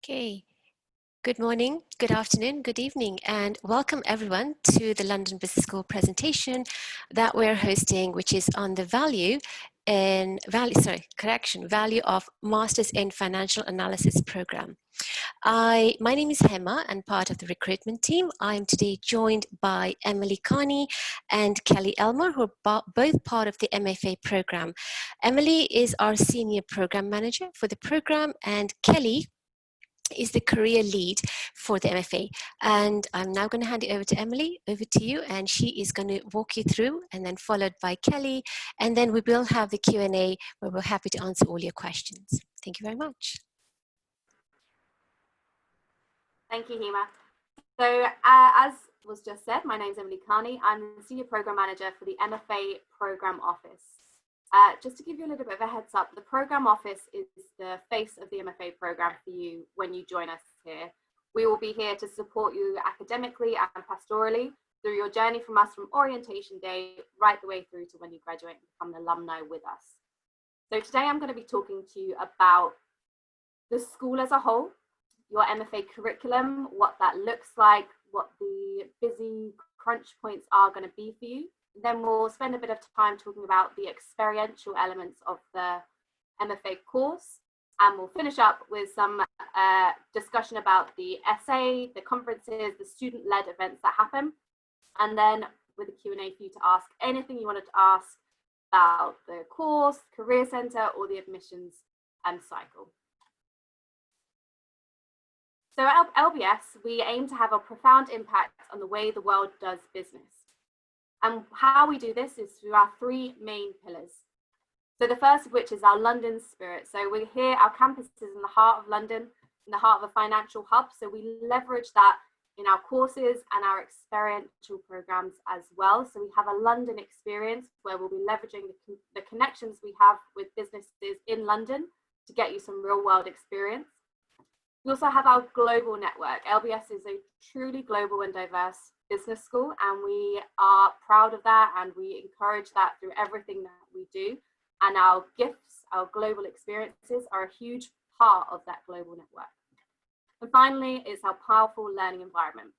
Okay, good morning, good afternoon, good evening, and welcome everyone to the London Business School presentation that we're hosting, which is on the value of Masters in Financial Analysis program. My name is Hema and part of the recruitment team. I am today joined by Emily Carney and Kelly Elmer, who are both part of the MFA program. Emily is our senior program manager for the program, and Kelly is the career lead for the MFA. And I'm now going to hand it over to Emily, over to you, and she is going to walk you through, and then followed by Kelly, and then we will have the Q&A where we're happy to answer all your questions. Thank you very much. Thank you, Hema. So as was just said, my name is Emily Carney. I'm the Senior Program Manager for the MFA Program Office. Just to give you a little bit of a heads up, the Program Office is the face of the MFA program for you when you join us here. We will be here to support you academically and pastorally through your journey from us from orientation day right the way through to when you graduate and become an alumni with us. So today I'm going to be talking to you about the school as a whole, your MFA curriculum, what that looks like, what the busy crunch points are going to be for you. Then we'll spend a bit of time talking about the experiential elements of the MFA course, and we'll finish up with some discussion about the essay, the conferences, the student-led events that happen, and then with a Q&A for you to ask anything you wanted to ask about the course, career centre, or the admissions cycle. So at LBS, we aim to have a profound impact on the way the world does business. And how we do this is through our three main pillars. So the first of which is our London spirit. So we're here, our campus is in the heart of London, in the heart of a financial hub. So we leverage that in our courses and our experiential programs as well. So we have a London experience where we'll be leveraging the connections we have with businesses in London to get you some real world experience. We also have our global network. LBS is a truly global and diverse business school, and we are proud of that, and we encourage that through everything that we do. And our gifts, our global experiences are a huge part of that global network. And finally, it's our powerful learning environment.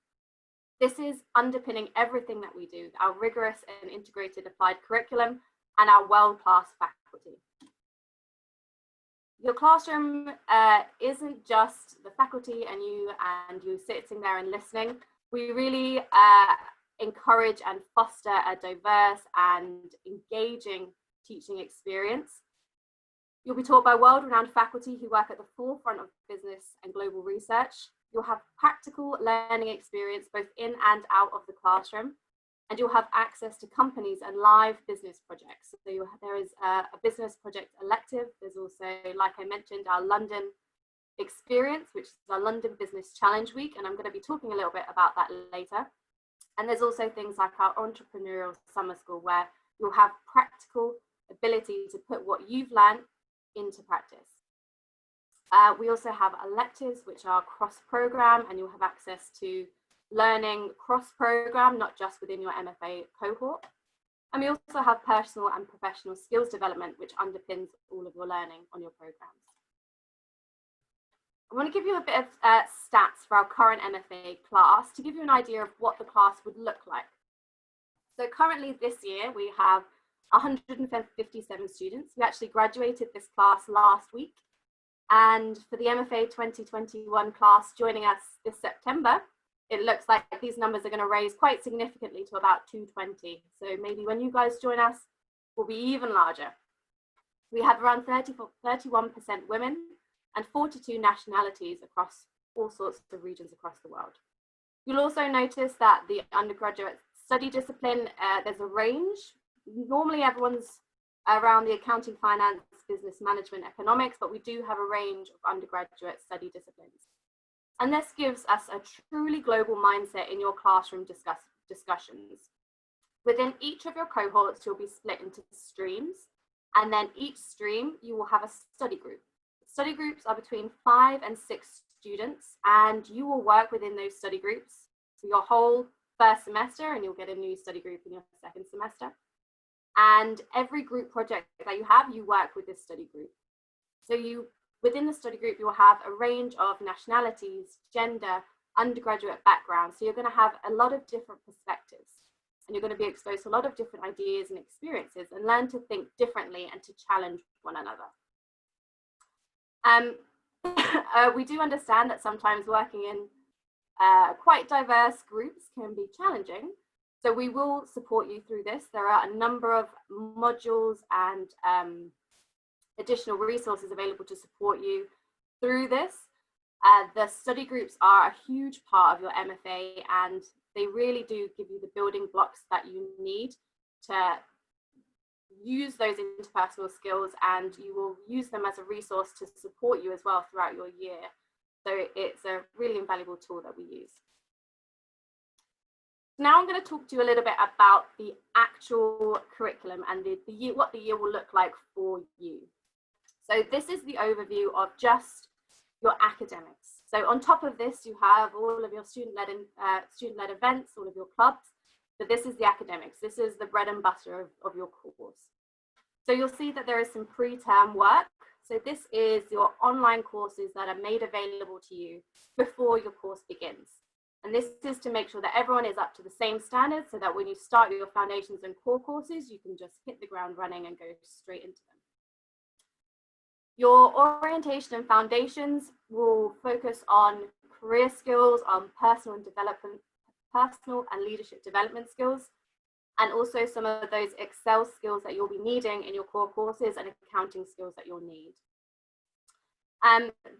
This is underpinning everything that we do, our rigorous and integrated applied curriculum and our world-class faculty. Your classroom isn't just the faculty and you sitting there and listening. We really encourage and foster a diverse and engaging teaching experience. You'll be taught by world-renowned faculty who work at the forefront of business and global research. You'll have practical learning experience both in and out of the classroom. And you'll have access to companies and live business projects. So there is a business project elective. There's also, like I mentioned, our London experience, which is our London Business Challenge Week. And I'm going to be talking a little bit about that later. And there's also things like our entrepreneurial summer school, where you'll have practical ability to put what you've learned into practice. We also have electives, which are cross-program, and you'll have access to learning cross-program, not just within your MFA cohort. And we also have personal and professional skills development, which underpins all of your learning on your programs. I want to give you a bit of stats for our current MFA class to give you an idea of what the class would look like. So currently this year, we have 157 students. We actually graduated this class last week. And for the MFA 2021 class joining us this September, it looks like these numbers are going to raise quite significantly to about 220. So maybe when you guys join us, we'll be even larger. We have around 31% women and 42 nationalities across all sorts of regions across the world. You'll also notice that the undergraduate study discipline, there's a range. Normally everyone's around the accounting, finance, business management, economics, but we do have a range of undergraduate study disciplines. And this gives us a truly global mindset in your classroom discussions. Within each of your cohorts, you'll be split into streams, and then each stream, you will have a study group. Study groups are between 5 and 6 students, and you will work within those study groups for your whole first semester, and you'll get a new study group in your second semester. And every group project that you have, you work with this study group. So you within the study group, you'll have a range of nationalities, gender, undergraduate backgrounds. So you're going to have a lot of different perspectives, and you're going to be exposed to a lot of different ideas and experiences and learn to think differently and to challenge one another. We do understand that sometimes working in quite diverse groups can be challenging. So we will support you through this. There are a number of modules and additional resources available to support you through this. The study groups are a huge part of your MFA, and they really do give you the building blocks that you need to use those interpersonal skills, and you will use them as a resource to support you as well throughout your year. So it's a really invaluable tool that we use. Now I'm going to talk to you a little bit about the actual curriculum and what the year will look like for you. So this is the overview of just your academics. So on top of this, you have all of your student-led events, all of your clubs, but this is the academics. This is the bread and butter of your course. So you'll see that there is some pre-term work. So this is your online courses that are made available to you before your course begins. And this is to make sure that everyone is up to the same standards, so that when you start your foundations and core courses, you can just hit the ground running and go straight into them. Your orientation and foundations will focus on career skills, on personal and leadership development skills, and also some of those Excel skills that you'll be needing in your core courses and accounting skills that you'll need.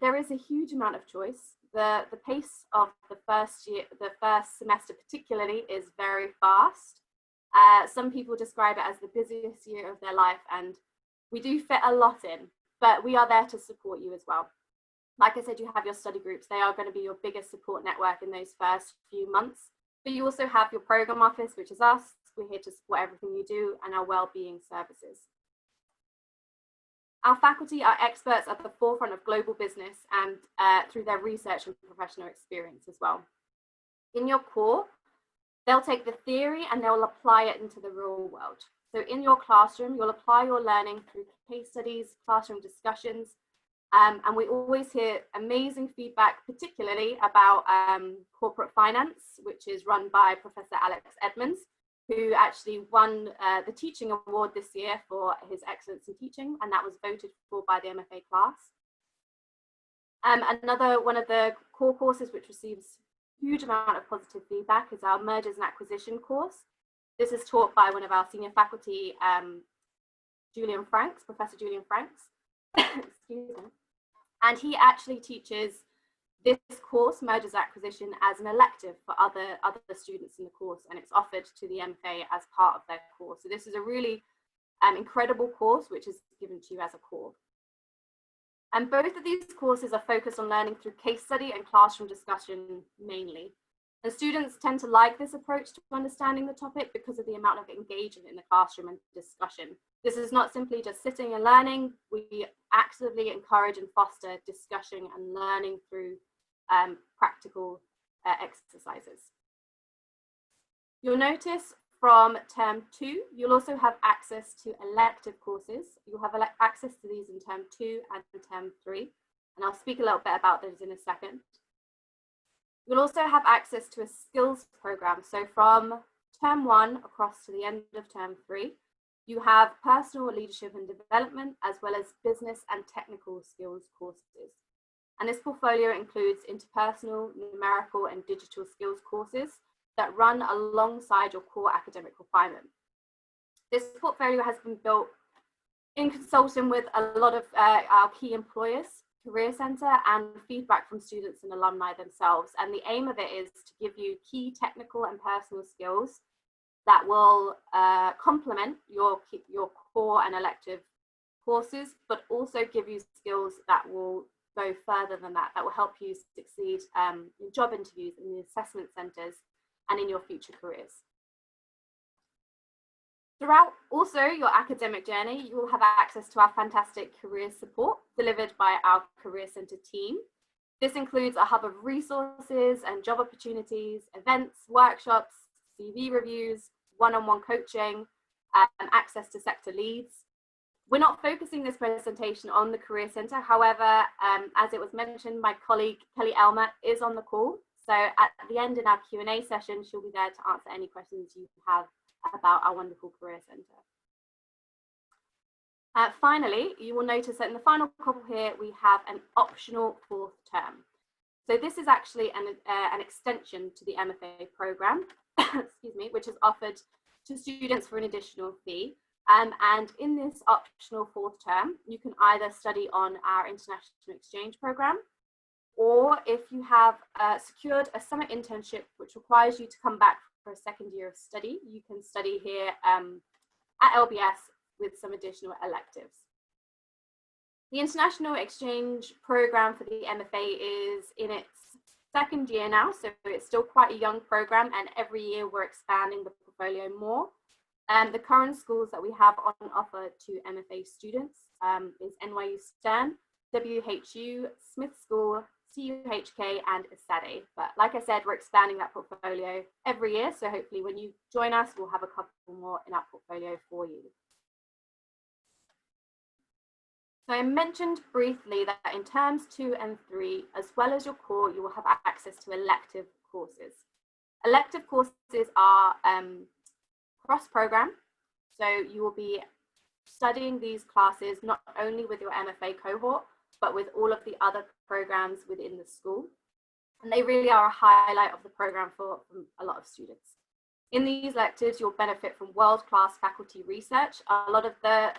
There is a huge amount of choice. The pace of the first semester particularly, is very fast. Some people describe it as the busiest year of their life, and we do fit a lot in, but we are there to support you as well. Like I said, you have your study groups. They are going to be your biggest support network in those first few months. But you also have your program office, which is us. We're here to support everything you do, and our well-being services. Our faculty are experts at the forefront of global business, and through their research and professional experience as well. In your core, they'll take the theory and they'll apply it into the real world. So in your classroom, you'll apply your learning through case studies, classroom discussions, and we always hear amazing feedback, particularly about corporate finance, which is run by Professor Alex Edmonds, who actually won the teaching award this year for his excellence in teaching, and that was voted for by the MFA class. Another one of the core courses which receives huge amount of positive feedback is our mergers and acquisition course. This is taught by one of our senior faculty, Professor Julian Franks, excuse me. And he actually teaches this course, mergers and acquisition, as an elective for other students in the course, and it's offered to the MFA as part of their course. So this is a really incredible course which is given to you as a core. And both of these courses are focused on learning through case study and classroom discussion mainly. And students tend to like this approach to understanding the topic because of the amount of engagement in the classroom and discussion. This is not simply just sitting and learning. We actively encourage and foster discussion and learning through practical exercises. You'll notice from term 2, you'll also have access to elective courses. You'll have access to these in term 2 and term 3, and I'll speak a little bit about those in a second. You'll also have access to a skills program. So from term 1 across to the end of term 3, you have personal leadership and development, as well as business and technical skills courses. And this portfolio includes interpersonal, numerical, and digital skills courses that run alongside your core academic requirement. This portfolio has been built in consulting with a lot of our key employers, Career Centre, and feedback from students and alumni themselves. And the aim of it is to give you key technical and personal skills that will complement your core and elective courses, but also give you skills that will go further than that, that will help you succeed in job interviews, in the assessment centres, and in your future careers. Throughout also your academic journey, you will have access to our fantastic career support delivered by our Career Centre team. This includes a hub of resources and job opportunities, events, workshops, CV reviews, one-on-one coaching, access to sector leads. We're not focusing this presentation on the Career Centre. However, as it was mentioned, my colleague Kelly Elmer is on the call. So at the end in our Q&A session, she'll be there to answer any questions you have about our wonderful Career Centre. Finally, you will notice that in the final couple here, we have an optional 4th term. So this is actually an extension to the MFA programme, excuse me, which is offered to students for an additional fee. And in this optional 4th term, you can either study on our international exchange programme, or if you have secured a summer internship, which requires you to come back for a 2nd year of study, you can study here at LBS with some additional electives. The international exchange programme for the MFA is in its 2nd year now, so it's still quite a young programme, and every year we're expanding the portfolio more. The current schools that we have on offer to MFA students is NYU Stern, WHU, Smith School, CUHK, and ISADE. But like I said, we're expanding that portfolio every year, so hopefully when you join us, we'll have a couple more in our portfolio for you. So I mentioned briefly that in terms 2 and 3, as well as your core, you will have access to elective courses. Elective courses are cross-program, so you will be studying these classes not only with your MFA cohort, but with all of the other programs within the school. And they really are a highlight of the program for a lot of students. In these electives, you'll benefit from world-class faculty research. A lot of the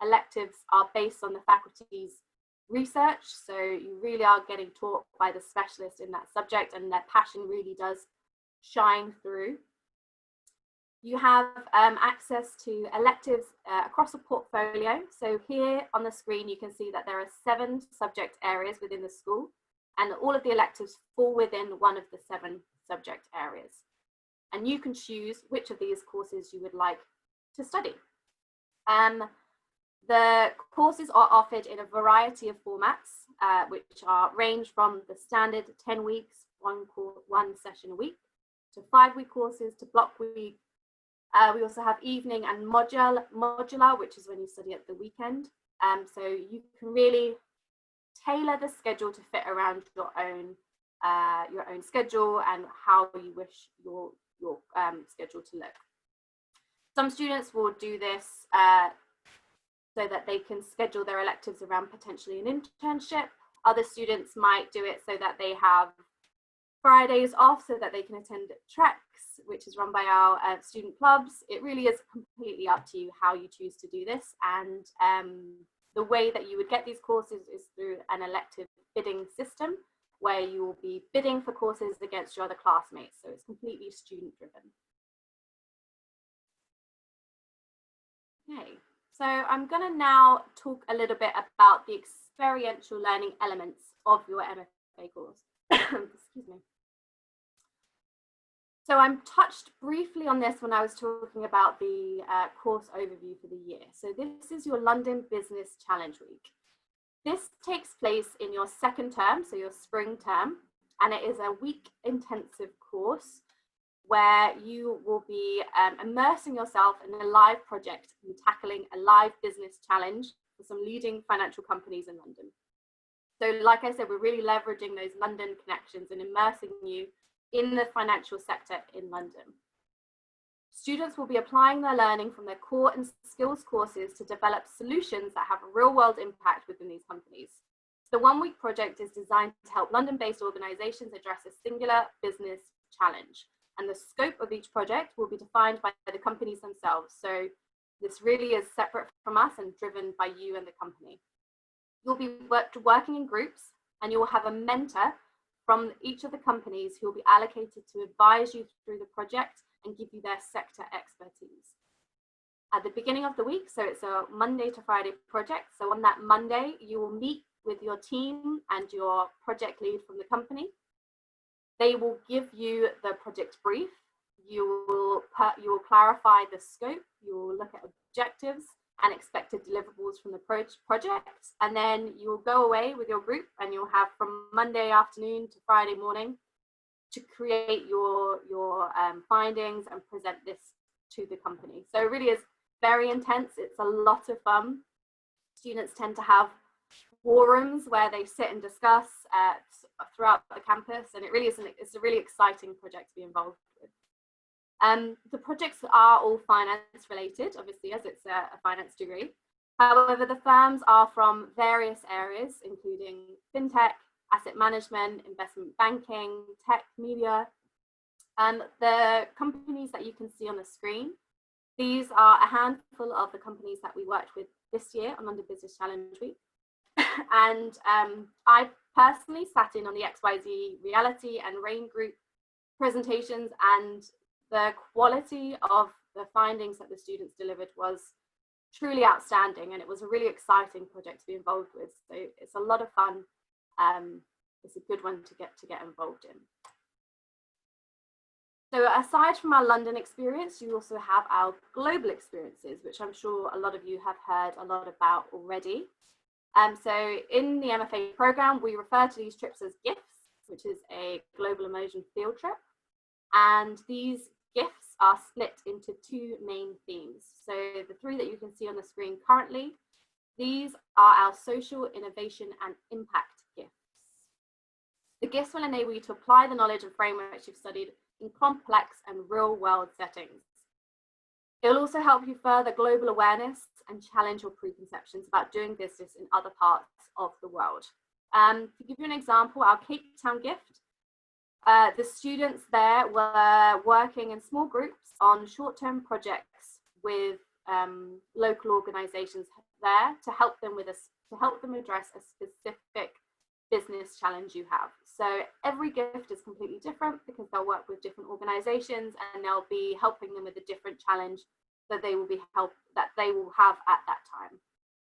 electives are based on the faculty's research, so you really are getting taught by the specialist in that subject, and their passion really does shine through. You have access to electives across a portfolio. So here on the screen, you can see that there are 7 subject areas within the school, and all of the electives fall within one of the 7 subject areas. And you can choose which of these courses you would like to study. The courses are offered in a variety of formats, which range from the standard 10 weeks, one session a week, to 5-week courses, to block week. We also have evening and modular, which is when you study at the weekend. So you can really tailor the schedule to fit around your own schedule and how you wish your schedule to look. Some students will do this so that they can schedule their electives around potentially an internship. Other students might do it so that they have Fridays off so that they can attend treks, which is run by our student clubs. It really is completely up to you how you choose to do this. And the way that you would get these courses is through an elective bidding system, where you will be bidding for courses against your other classmates. So it's completely student driven. Okay, so I'm going to now talk a little bit about the experiential learning elements of your MFA course. Excuse me. So I touched briefly on this when I was talking about the course overview for the year. So this is your London Business Challenge Week. This takes place in your 2nd term, so your spring term, and it is a week intensive course where you will be immersing yourself in a live project and tackling a live business challenge for some leading financial companies in London. So like I said, we're really leveraging those London connections and immersing you in the financial sector in London. Students will be applying their learning from their core and skills courses to develop solutions that have a real-world impact within these companies. The 1-week project is designed to help London-based organizations address a singular business challenge, and the scope of each project will be defined by the companies themselves. So this really is separate from us and driven by you and the company. You'll be working in groups, and you will have a mentor from each of the companies who will be allocated to advise you through the project and give you their sector expertise. At the beginning of the week, so it's a Monday to Friday project, so on that Monday, you will meet with your team and your project lead from the company. They will give you the project brief. You will clarify the scope. You will look at objectives and expected deliverables from the project. And then you will go away with your group, and you'll have from Monday afternoon to Friday morning to create your findings and present this to the company. So it really is very intense. It's a lot of fun. Students tend to have war rooms where they sit and discuss throughout the campus, and it's a really exciting project to be involved with. The projects are all finance related, obviously, as it's a finance degree. However, the firms are from various areas, including fintech, asset management, investment banking, tech, media. The companies that you can see on the screen, these are a handful of the companies that we worked with this year on London Business Challenge Week. And I personally sat in on the XYZ Reality and Rain Group presentations, and the quality of the findings that the students delivered was truly outstanding, and it was a really exciting project to be involved with. So it's a lot of fun. It's a good one to get involved in. So aside from our London experience, you also have our global experiences, which I'm sure a lot of you have heard a lot about already. So in the MFA program, we refer to these trips as GIFs, which is a global immersion field trip. And these GIFs are split into two main themes. So the three that you can see on the screen currently, these are our social, innovation, and impact GIFs. The GIFs will enable you to apply the knowledge and frameworks you've studied in complex and real-world settings. It will also help you further global awareness and challenge your preconceptions about doing business in other parts of the world. To give you an example, our Cape Town gift, the students there were working in small groups on short-term projects with local organisations there to help them address a specific business challenge you have. So every gift is completely different because they'll work with different organisations and they'll be helping them with a different challenge that they will have at that time.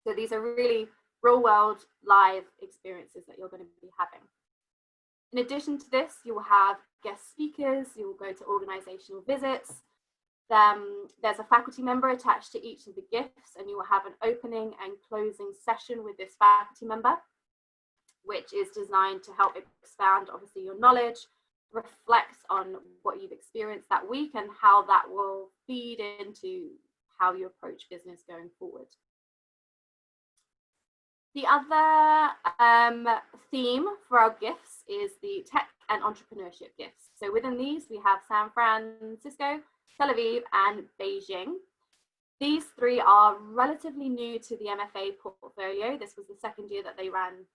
So these are really real world live experiences that you're going to be having. In addition to this, you will have guest speakers, you will go to organisational visits. There's a faculty member attached to each of the gifts, and you will have an opening and closing session with this faculty member, which is designed to help expand, obviously, your knowledge, reflect on what you've experienced that week, and how that will feed into how you approach business going forward. The other theme for our gifts is the tech and entrepreneurship gifts. So within these, we have San Francisco, Tel Aviv, and Beijing. These three are relatively new to the MFA portfolio. This was the second year that they ran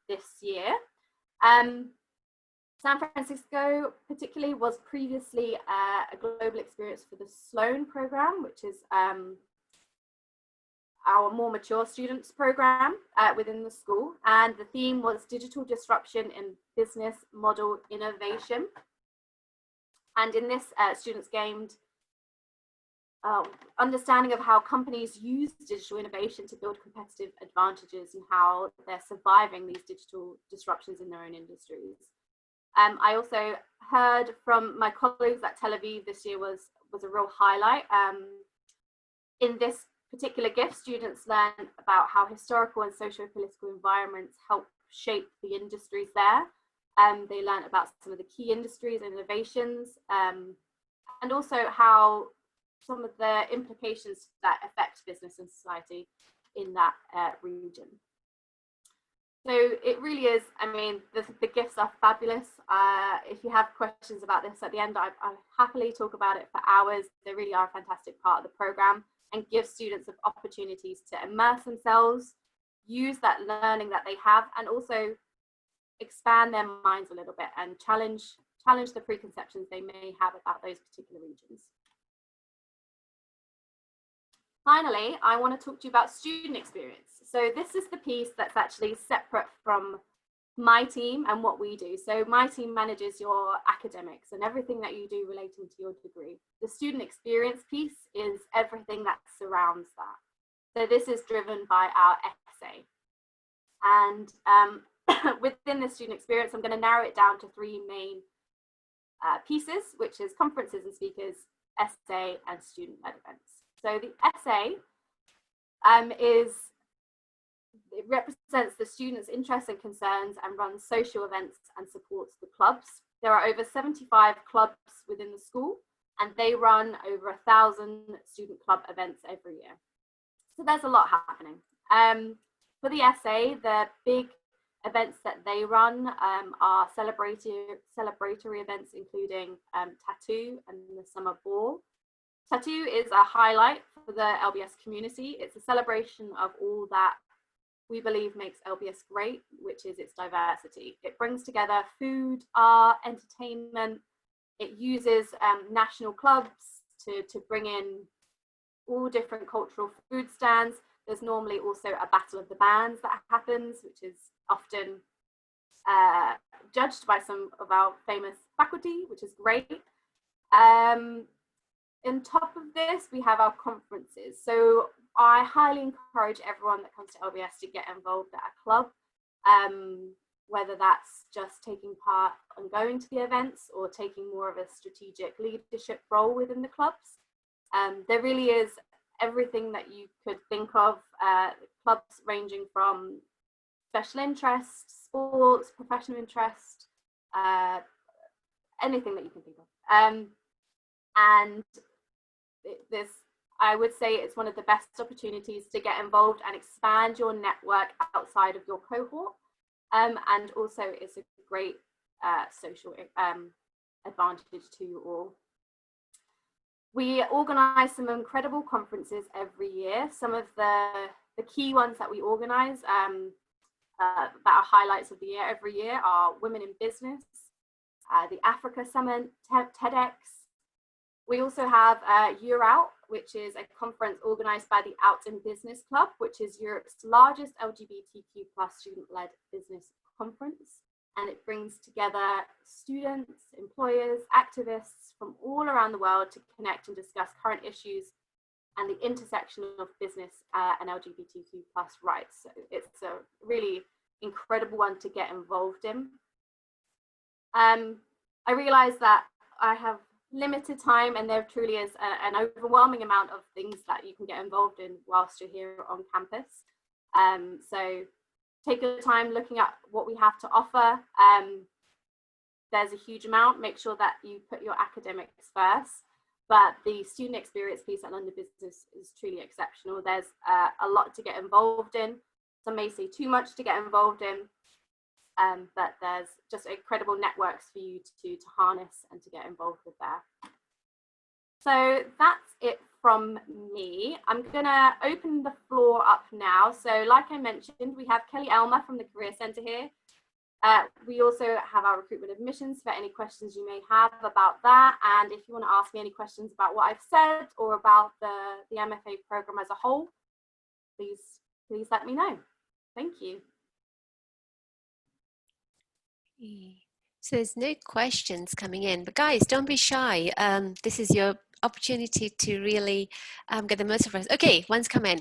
this year. San Francisco particularly was previously a global experience for the Sloan program, which is our more mature students program within the school. And the theme was digital disruption in business model innovation. And in this, students gained understanding of how companies use digital innovation to build competitive advantages and how they're surviving these digital disruptions in their own industries. I also heard from my colleagues that Tel Aviv this year was a real highlight. In this particular gift, students learn about how historical and socio-political environments help shape the industries there. They learn about some of the key industries and innovations, and also how some of the implications that affect business and society in that region. So it really is, I mean, the gifts are fabulous. If you have questions about this at the end, I'll happily talk about it for hours. They really are a fantastic part of the program and give students opportunities to immerse themselves, use that learning that they have, and also expand their minds a little bit and challenge the preconceptions they may have about those particular regions. Finally, I want to talk to you about student experience. So this is the piece that's actually separate from my team and what we do. So my team manages your academics and everything that you do relating to your degree. The student experience piece is everything that surrounds that. So this is driven by our essay. And within the student experience, I'm going to narrow it down to three main pieces, which is conferences and speakers, essay, and student-led events. So the essay it represents the students' interests and concerns and runs social events and supports the clubs. There are over 75 clubs within the school, and they run over 1,000 student club events every year. So there's a lot happening. For the SA, the big events that they run are celebratory events, including Tattoo and the Summer Ball. Tattoo is a highlight for the LBS community. It's a celebration of all that we believe makes LBS great, which is its diversity. It brings together food, art, entertainment. It uses national clubs to bring in all different cultural food stands. There's normally also a battle of the bands that happens, which is often judged by some of our famous faculty, which is great. On top of this, we have our conferences. So I highly encourage everyone that comes to LBS to get involved at a club, whether that's just taking part and going to the events or taking more of a strategic leadership role within the clubs. There really is everything that you could think of, clubs ranging from special interest, sports, professional interest, anything that you can think of. And this, I would say, it's one of the best opportunities to get involved and expand your network outside of your cohort. And also it's a great social advantage to you all. We organise some incredible conferences every year. Some of the key ones that we organise that are highlights of the year every year are Women in Business, the Africa Summit, TEDx. We also have Year Out, which is a conference organised by the Out in Business Club, which is Europe's largest LGBTQ+ student-led business conference. And it brings together students, employers, activists from all around the world to connect and discuss current issues and the intersection of business and LGBTQ+ rights. So it's a really incredible one to get involved in. I realise that I have limited time and there truly is an overwhelming amount of things that you can get involved in whilst you're here on campus. So take your time looking at what we have to offer. There's a huge amount. Make sure that you put your academics first. But the student experience piece at London Business is truly exceptional. There's a lot to get involved in. Some may say too much to get involved in, but there's just incredible networks for you to harness and to get involved with there. So that's it from me. I'm gonna open the floor up now. So like I mentioned, we have Kelly Elmer from the Career Centre here. We also have our recruitment admissions for any questions you may have about that. And if you want to ask me any questions about what I've said or about the MFA program as a whole, please let me know. Thank you. So there's no questions coming in, but guys, don't be shy. This is your opportunity to really get the most of us. Okay, one's come in.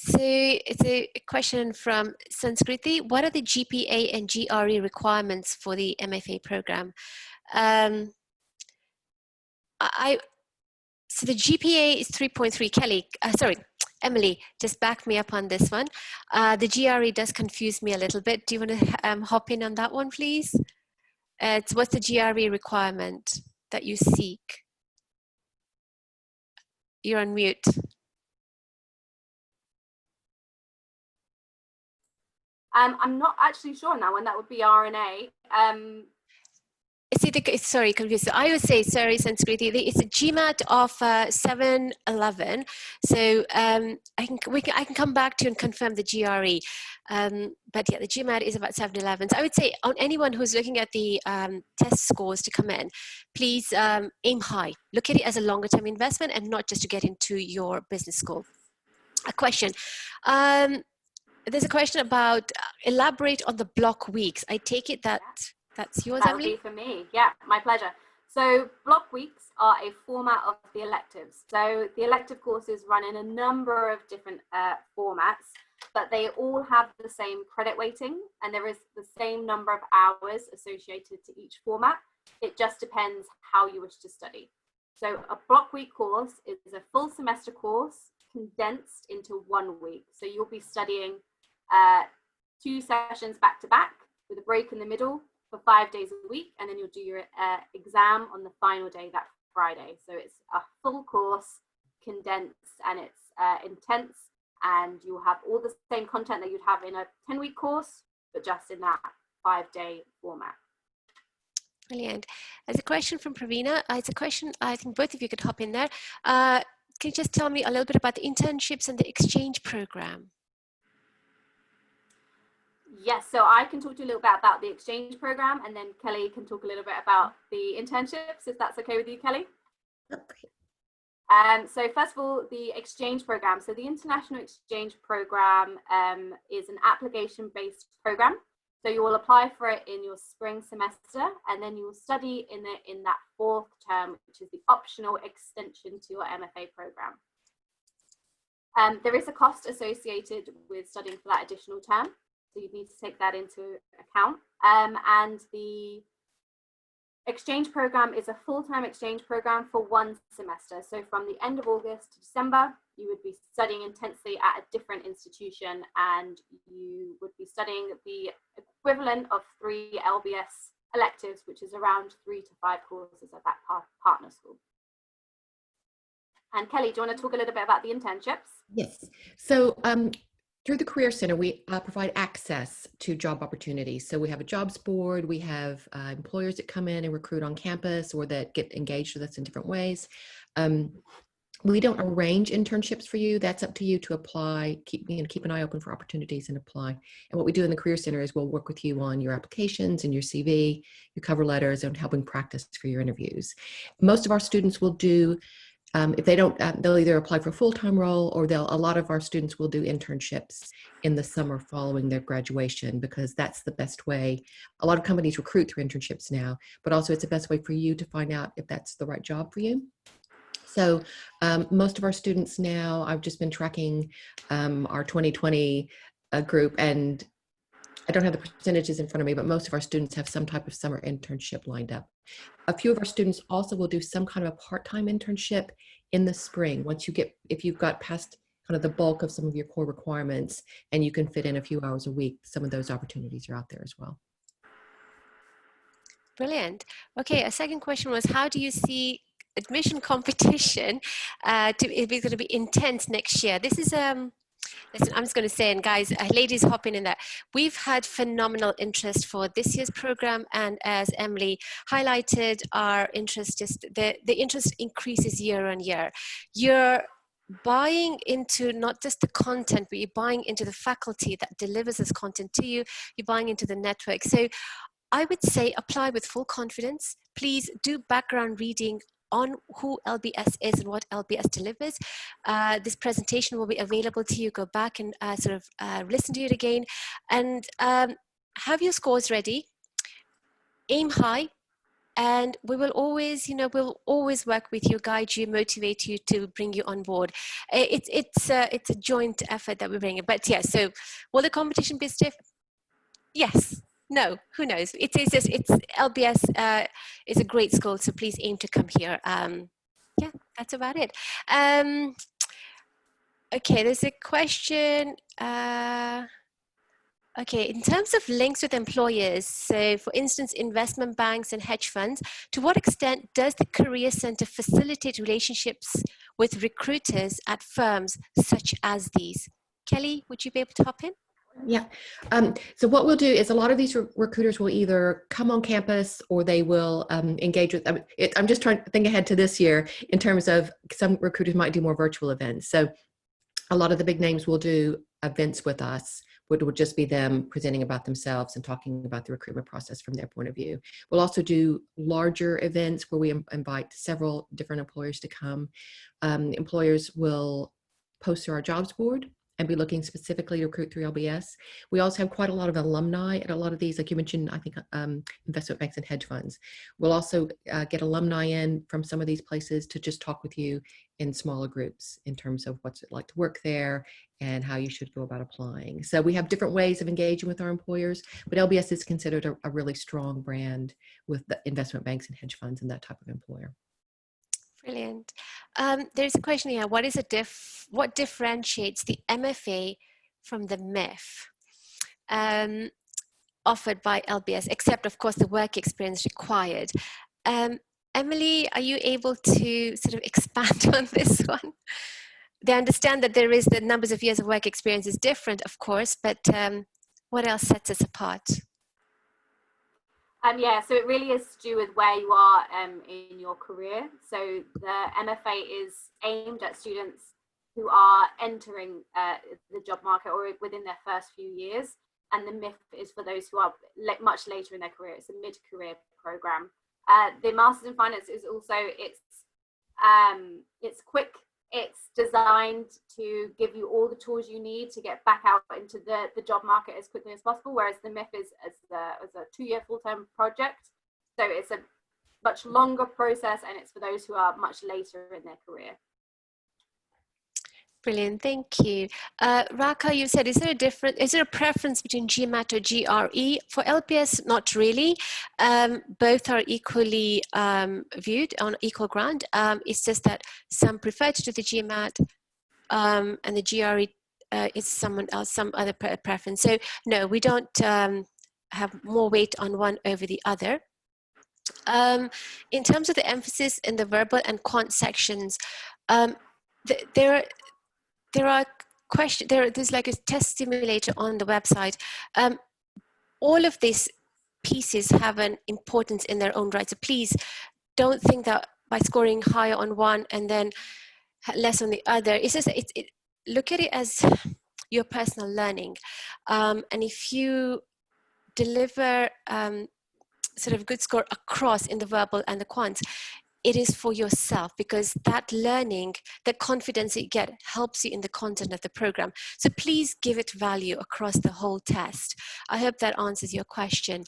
So it's a question from Sanskriti. What are the GPA and GRE requirements for the MFA program? So the GPA is 3.3. Kelly, sorry, Emily, just back me up on this one. The GRE does confuse me a little bit. Do you want to hop in on that one, please? What's the GRE requirement that you seek? You're on mute. I'm not actually sure on that one. That would be RNA. Sorry, confused. So I would say, sorry, Sanskriti, it's a GMAT of 711. So I can come back to you and confirm the GRE. But yeah, the GMAT is about 711. So I would say on anyone who's looking at the test scores to come in, please aim high. Look at it as a longer term investment and not just to get into your business school. A question. There's a question about elaborate on the block weeks. I take it that that's yours, that Emily? Would be for me. Yeah, my pleasure. So block weeks are a format of the electives. So the elective courses run in a number of different formats, but they all have the same credit weighting and there is the same number of hours associated to each format. It just depends how you wish to study. So a block week course is a full semester course condensed into 1 week. So you'll be studying 2 sessions back to back with a break in the middle for 5 days a week, and then you'll do your exam on the final day, that Friday. So it's a full course condensed and it's intense, and you'll have all the same content that you'd have in a 10-week course, but just in that 5-day format. Brilliant. There's a question from Pravina. It's a question, I think both of you could hop in there. Can you just tell me a little bit about the internships and the exchange program? Yes, so I can talk to you a little bit about the exchange program, and then Kelly can talk a little bit about the internships, if that's okay with you, Kelly. Okay. So first of all, the exchange program. So the International Exchange Program is an application-based program. So you will apply for it in your spring semester, and then you will study in that 4th term, which is the optional extension to your MFA program. There is a cost associated with studying for that additional term, so you need to take that into account. And the exchange program is a full-time exchange program for 1 semester. So from the end of August to December, you would be studying intensely at a different institution, and you would be studying the equivalent of 3 LBS electives, which is around 3 to 5 courses at that partner school. And Kelly, do you want to talk a little bit about the internships? Yes. So through the Career Center, we provide access to job opportunities. So we have a jobs board, we have employers that come in and recruit on campus or that get engaged with us in different ways. We don't arrange internships for you. That's up to you to apply. Keep an eye open for opportunities and apply. And what we do in the Career Center is we'll work with you on your applications and your CV, your cover letters, and helping practice for your interviews. Most of our students will do, if they don't, they'll either apply for a full-time role, or a lot of our students will do internships in the summer following their graduation, because that's the best way. A lot of companies recruit through internships now, but also it's the best way for you to find out if that's the right job for you. So most of our students now, I've just been tracking our 2020 group, and I don't have the percentages in front of me, but most of our students have some type of summer internship lined up. A few of our students also will do some kind of a part-time internship in the spring. If you've got past kind of the bulk of some of your core requirements and you can fit in a few hours a week, some of those opportunities are out there as well. Brilliant. Okay, a second question was, how do you see admission competition it's going to be intense next year? This is listen, I'm just going to say, and guys, ladies, hop in that we've had phenomenal interest for this year's program, and as Emily highlighted, our interest the interest increases year on year. You're buying into not just the content, but you're buying into the faculty that delivers this content to you. You're buying into the network. So I would say apply with full confidence. Please do background reading on who LBS is and what LBS delivers. This presentation will be available to you. Go back and listen to it again, and have your scores ready. Aim high, and we will always, we'll always work with you, guide you, motivate you to bring you on board. It's a joint effort that we're bringing. But yeah, so will the competition be stiff? Yes. No, who knows? It's LBS is a great school, so please aim to come here. Yeah, that's about it. Okay, there's a question. Okay, in terms of links with employers, so for instance, investment banks and hedge funds, to what extent does the Career Center facilitate relationships with recruiters at firms such as these? Kelly, would you be able to hop in? Yeah. So what we'll do is a lot of these recruiters will either come on campus or they will engage with, I'm just trying to think ahead to this year in terms of some recruiters might do more virtual events. So a lot of the big names will do events with us, would just be them presenting about themselves and talking about the recruitment process from their point of view. We'll also do larger events where we invite several different employers to come. Employers will post to our jobs board and be looking specifically to recruit through LBS. We also have quite a lot of alumni at a lot of these, like you mentioned, I think investment banks and hedge funds. We'll also get alumni in from some of these places to just talk with you in smaller groups in terms of what's it like to work there and how you should go about applying. So we have different ways of engaging with our employers, but LBS is considered a really strong brand with the investment banks and hedge funds and that type of employer. Brilliant. There's a question here. What differentiates the MFA from the MEF offered by LBS, except of course the work experience required? Emily, are you able to sort of expand on this one? They understand that there is the numbers of years of work experience is different, of course, but what else sets us apart? Yeah, so it really is to do with where you are in your career. So the MFA is aimed at students who are entering the job market or within their first few years. And the MIF is for those who are much later in their career. It's a mid-career program. The Masters in Finance is also, it's quick. It's designed to give you all the tools you need to get back out into the job market as quickly as possible, whereas the MIF is as a 2-year full-time project. So it's a much longer process, and it's for those who are much later in their career. Brilliant, thank you. Raka, you said, is there a preference between GMAT or GRE? For LPS, not really. Both are equally viewed on equal ground. It's just that some prefer to do the GMAT and the GRE is someone else, some other preference. So no, we don't have more weight on one over the other. In terms of the emphasis in the verbal and quant sections, there's like a test simulator on the website. All of these pieces have an importance in their own right. So please don't think that by scoring higher on one and then less on the other. It's just, look at it as your personal learning. And if you deliver sort of good score across in the verbal and the quants, it is for yourself, because that learning, that confidence that you get helps you in the content of the program. So please give it value across the whole test. I hope that answers your question.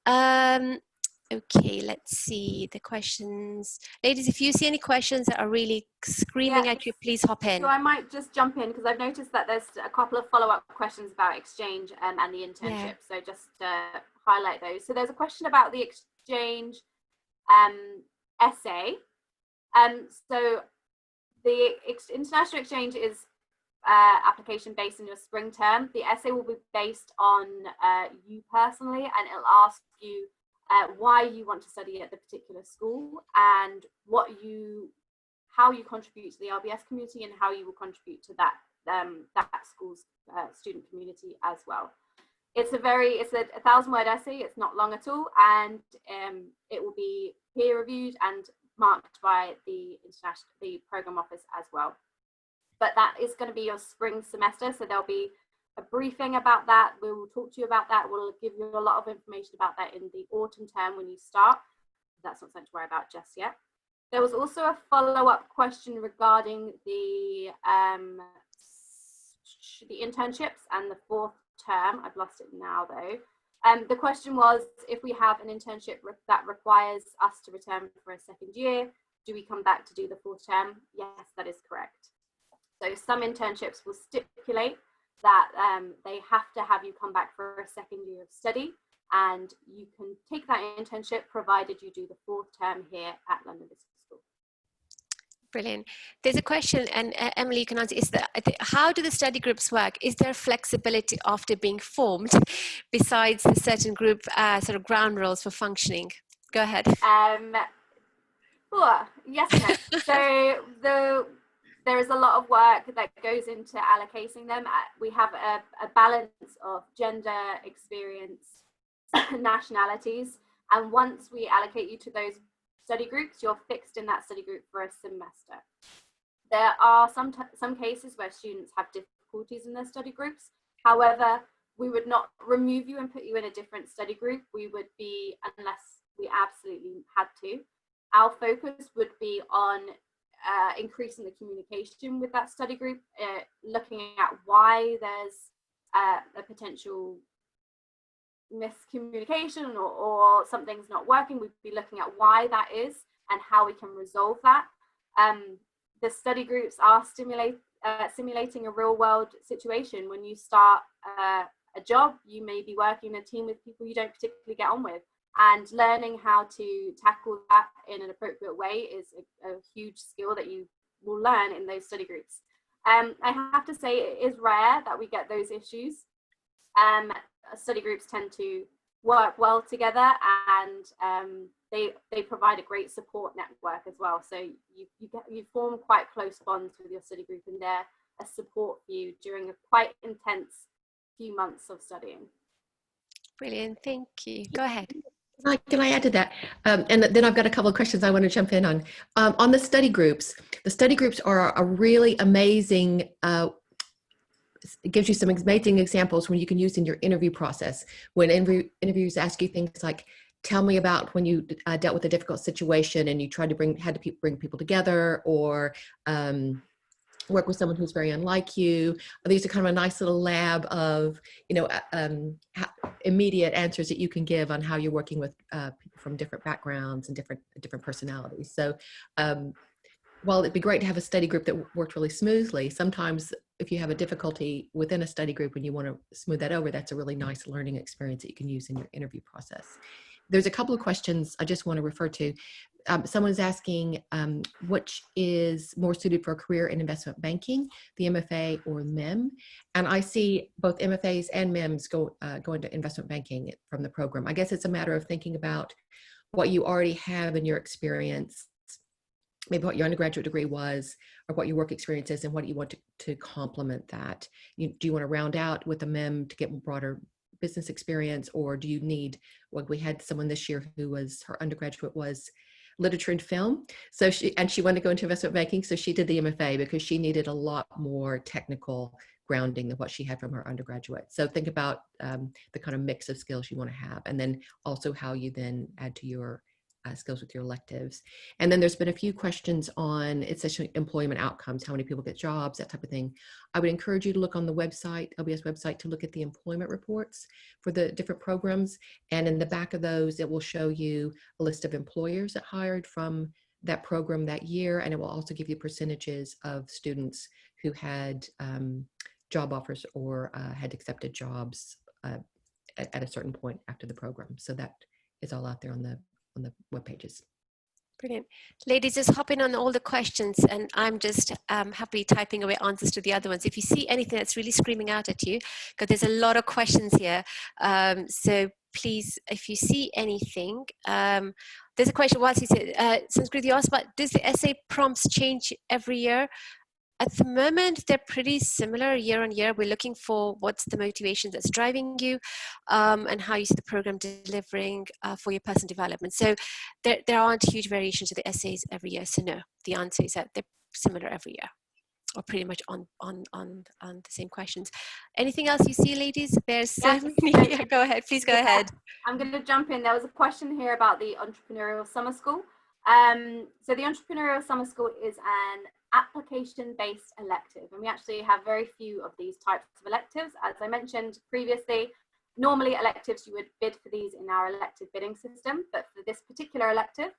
Okay, let's see the questions. Ladies, if you see any questions that are really screaming at you, please hop in. So I might just jump in because I've noticed that there's a couple of follow-up questions about exchange and the internship. Yeah. So just highlight those. So there's a question about the exchange essay. So the international exchange is application based on your spring term. The essay will be based on you personally, and it'll ask you why you want to study at the particular school and how you contribute to the LBS community and how you will contribute to that school's student community as well. It's a 1,000-word essay. It's not long at all, and it will be peer reviewed and marked by the program office as well. But that is going to be your spring semester, so there'll be a briefing about that. We will talk to you about that. We'll give you a lot of information about that in the autumn term when you start. That's not something to worry about just yet. There was also a follow-up question regarding the internships and the 4th term. I've lost it now though. The question was, if we have an internship that requires us to return for a 2nd year, do we come back to do the 4th term? Yes, that is correct. So some internships will stipulate that they have to have you come back for a 2nd year of study, and you can take that internship provided you do the 4th term here at London Business School. Brilliant. There's a question, and Emily, you can answer, how do the study groups work? Is there flexibility after being formed besides the certain group sort of ground rules for functioning? Go ahead. Yes and no. So there is a lot of work that goes into allocating them. We have a balance of gender, experience, nationalities, and once we allocate you to those study groups, you're fixed in that study group for a semester. There are some cases where students have difficulties in their study groups. However, we would not remove you and put you in a different study group. We would be, unless we absolutely had to. Our focus would be on increasing the communication with that study group, looking at why there's a potential miscommunication or something's not working. We'd be looking at why that is and how we can resolve that. The study groups are simulating a real world situation. When you start a job, you may be working in a team with people you don't particularly get on with, and learning how to tackle that in an appropriate way is a huge skill that you will learn in those study groups. I have to say it is rare that we get those issues. Study groups tend to work well together, and they provide a great support network as well. So you form quite close bonds with your study group, and they're a support for you during a quite intense few months of studying. Brilliant, thank you. Go ahead. Can I add to that? And then I've got a couple of questions I want to jump in on. On the study groups are a really amazing, it gives you some amazing examples when you can use in your interview process. When interviews ask you things like, tell me about when you dealt with a difficult situation and you tried to bring people together, or work with someone who's very unlike you. These are kind of a nice little lab of, immediate answers that you can give on how you're working with people from different backgrounds and different personalities. So while it'd be great to have a study group that worked really smoothly, sometimes if you have a difficulty within a study group and you want to smooth that over, that's a really nice learning experience that you can use in your interview process. There's a couple of questions I just want to refer to. Someone's asking which is more suited for a career in investment banking, the MFA or MEM. And I see both MFAs and MEMs go into investment banking from the program. I guess it's a matter of thinking about what you already have in your experience, maybe what your undergraduate degree was, or what your work experience is, and what you want to complement that. Do you want to round out with a MEM to get broader business experience, or do you need, well, we had someone this year who was, her undergraduate was literature and film. So she wanted to go into investment banking. So she did the MFA because she needed a lot more technical grounding than what she had from her undergraduate. So think about the kind of mix of skills you want to have, and then also how you then add to your skills with your electives. And then there's been a few questions on essentially employment outcomes, how many people get jobs, that type of thing. I would encourage you to look on the website, LBS website, to look at the employment reports for the different programs. And in the back of those, it will show you a list of employers that hired from that program that year. And it will also give you percentages of students who had job offers or had accepted jobs at a certain point after the program. So that is all out there on the web pages. Brilliant. Ladies, just hop in on all the questions, and I'm just happily typing away answers to the other ones. If you see anything that's really screaming out at you, because there's a lot of questions here, so please, if you see anything, there's a question, whilst he said, Sanskrit, you asked about, does the essay prompts change every year? At the moment, they're pretty similar year on year. We're looking for what's the motivation that's driving you, and how you see the program delivering for your personal development. So there aren't huge variations to the essays every year. So no, the answer is that they're similar every year, or pretty much on the same questions. Anything else you see, ladies? There's so many. Yeah, go ahead, please go ahead. I'm going to jump in. There was a question here about the Entrepreneurial Summer School. So the Entrepreneurial Summer School is an application-based elective, and we actually have very few of these types of electives. As I mentioned previously, normally electives, you would bid for these in our elective bidding system, but for this particular elective,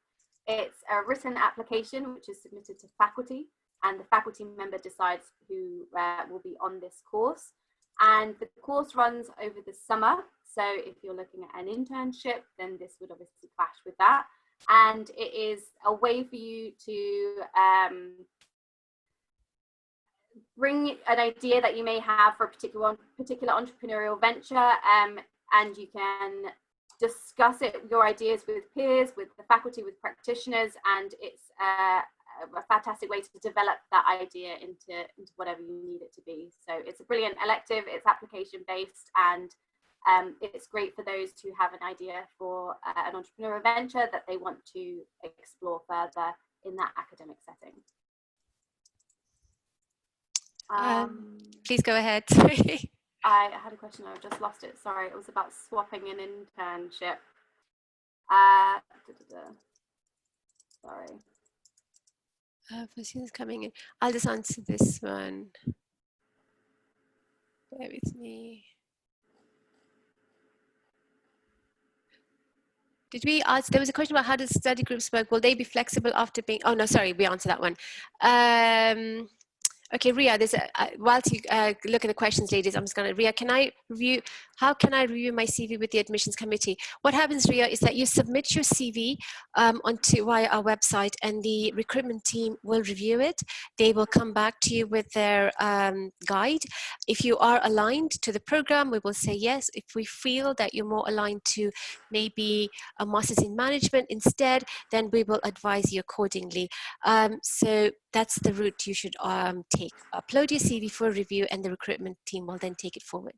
it's a written application which is submitted to faculty, and the faculty member decides who will be on this course. And the course runs over the summer, so if you're looking at an internship, then this would obviously clash with that. And it is a way for you to bring an idea that you may have for a particular entrepreneurial venture, and you can discuss your ideas with peers, with the faculty, with practitioners, and it's a fantastic way to develop that idea into whatever you need it to be. So it's a brilliant elective, it's application based, and it's great for those who have an idea for an entrepreneurial venture that they want to explore further in that academic setting. Please go ahead. I had a question, I've just lost it. Sorry, it was about swapping an internship. Sorry. For students coming in, I'll just answer this one. Bear with me. Did we ask, there was a question about how does study groups work? Will they be flexible after being, oh no, sorry, we answered that one. Okay, Ria, there's whilst you look at the questions, ladies, I'm just going to, Ria, how can I review my CV with the admissions committee? What happens, Ria, is that you submit your CV via our website, and the recruitment team will review it. They will come back to you with their guide. If you are aligned to the program, we will say yes. If we feel that you're more aligned to maybe a master's in management instead, then we will advise you accordingly. So that's the route you should take. Upload your CV for review, and the recruitment team will then take it forward.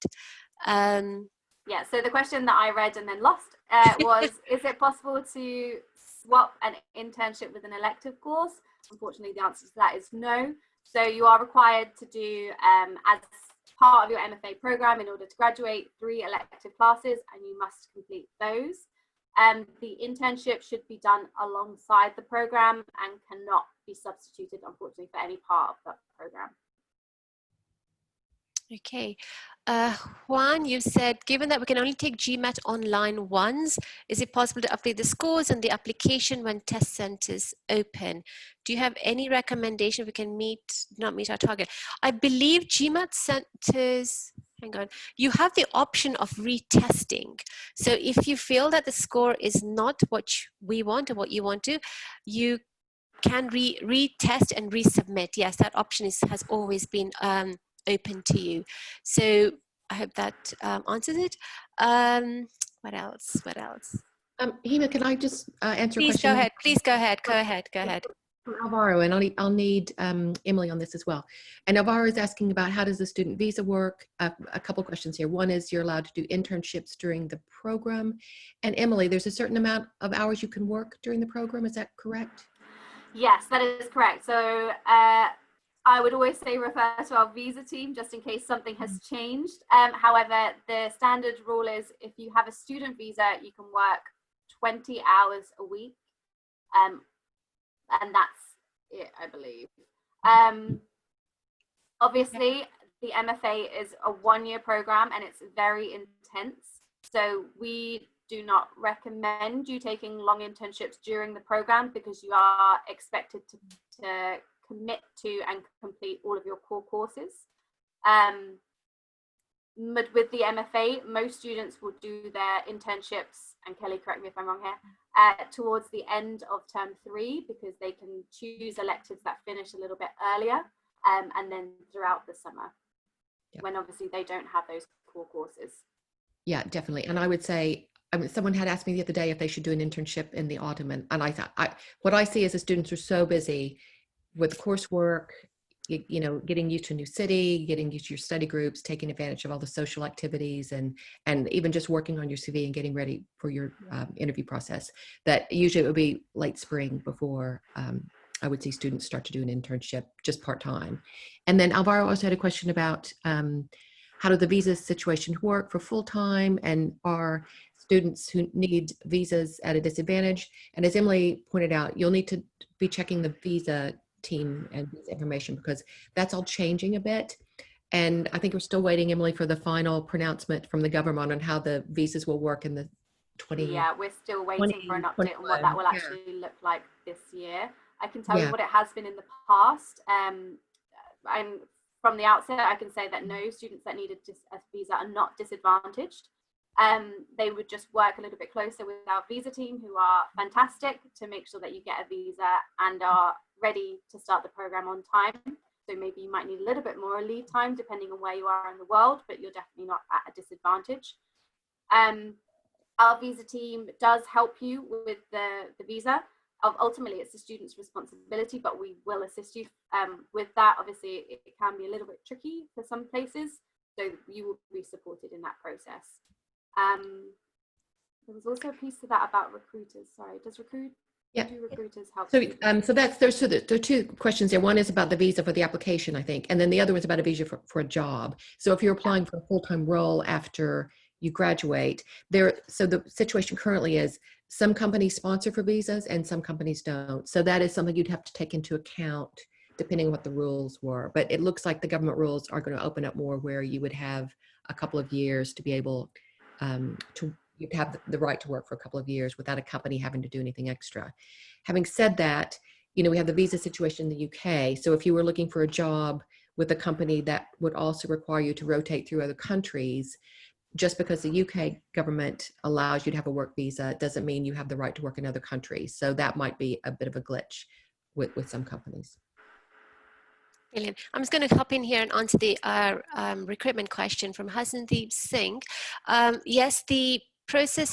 Yeah, so the question that I read and then lost was, is it possible to swap an internship with an elective course? Unfortunately, the answer to that is no. So you are required to do, as part of your MFA program, in order to graduate, 3 elective classes, and you must complete those. The internship should be done alongside the program and cannot be substituted, unfortunately, for any part of that program. Okay. Juan, you said, given that we can only take GMAT online once, is it possible to update the scores and the application when test centers open? Do you have any recommendation we can not meet our target? I believe GMAT centers, hang on, you have the option of retesting. So if you feel that the score is not what we want or what you want to, you can retest and resubmit. Yes, that option has always been open to you. So I hope that answers it. What else? Hema, can I just answer a Please question? go ahead. Please go ahead. Go ahead. From Alvaro, and I'll need Emily on this as well. And Alvaro is asking about how does the student visa work? A couple questions here. One is, you're allowed to do internships during the program. And Emily, there's a certain amount of hours you can work during the program. Is that correct? Yes, that is correct. So I would always say refer to our visa team just in case something has changed. However, the standard rule is if you have a student visa, you can work 20 hours a week. And that's it, I believe. Obviously, the MFA is a 1-year program and it's very intense. So we do not recommend you taking long internships during the program, because you are expected to commit to and complete all of your core courses. With the MFA, most students will do their internships, and Kelly, correct me if I'm wrong here, towards the end of term 3, because they can choose electives that finish a little bit earlier, and then throughout the summer, when obviously they don't have those core courses. Yeah, definitely. And I would say, I mean, someone had asked me the other day if they should do an internship in the autumn, and I thought, what I see is the students are so busy with coursework, you know, getting used to a new city, getting used to your study groups, taking advantage of all the social activities, and even just working on your CV and getting ready for your interview process, that usually it would be late spring before I would see students start to do an internship just part-time. And then Alvaro also had a question about how do the visa situations work for full-time, and are students who need visas at a disadvantage? And as Emily pointed out, you'll need to be checking the visa team and visa information, because that's all changing a bit. And I think we're still waiting, Emily, for the final pronouncement from the government on how the visas will work in the 20. Yeah, we're still waiting for an update on what that will actually look like this year. I can tell you what it has been in the past. I'm from the outset, I can say that no students that needed a visa are not disadvantaged. They would just work a little bit closer with our visa team, who are fantastic, to make sure that you get a visa and are ready to start the program on time. So maybe you might need a little bit more lead time depending on where you are in the world, but you're definitely not at a disadvantage. Our visa team does help you with the visa. Ultimately, it's the student's responsibility, but we will assist you with that. Obviously, it can be a little bit tricky for some places, so you will be supported in that process. There was also a piece to that about recruiters. Sorry, do recruiters help? So, there are 2 questions there. One is about the visa for the application, I think, and then the other one's about a visa for a job. So if you're applying for a full-time role after you graduate, so the situation currently is some companies sponsor for visas and some companies don't. So that is something you'd have to take into account depending on what the rules were. But it looks like the government rules are going to open up more, where you would have a couple of years to be able you'd have the right to work for a couple of years without a company having to do anything extra. Having said that, you know, we have the visa situation in the UK. So if you were looking for a job with a company that would also require you to rotate through other countries. Just because the UK government allows you to have a work visa doesn't mean you have the right to work in other countries. So that might be a bit of a glitch with some companies. Brilliant. I'm just going to hop in here and answer the recruitment question from Hasandeep Singh. Yes, the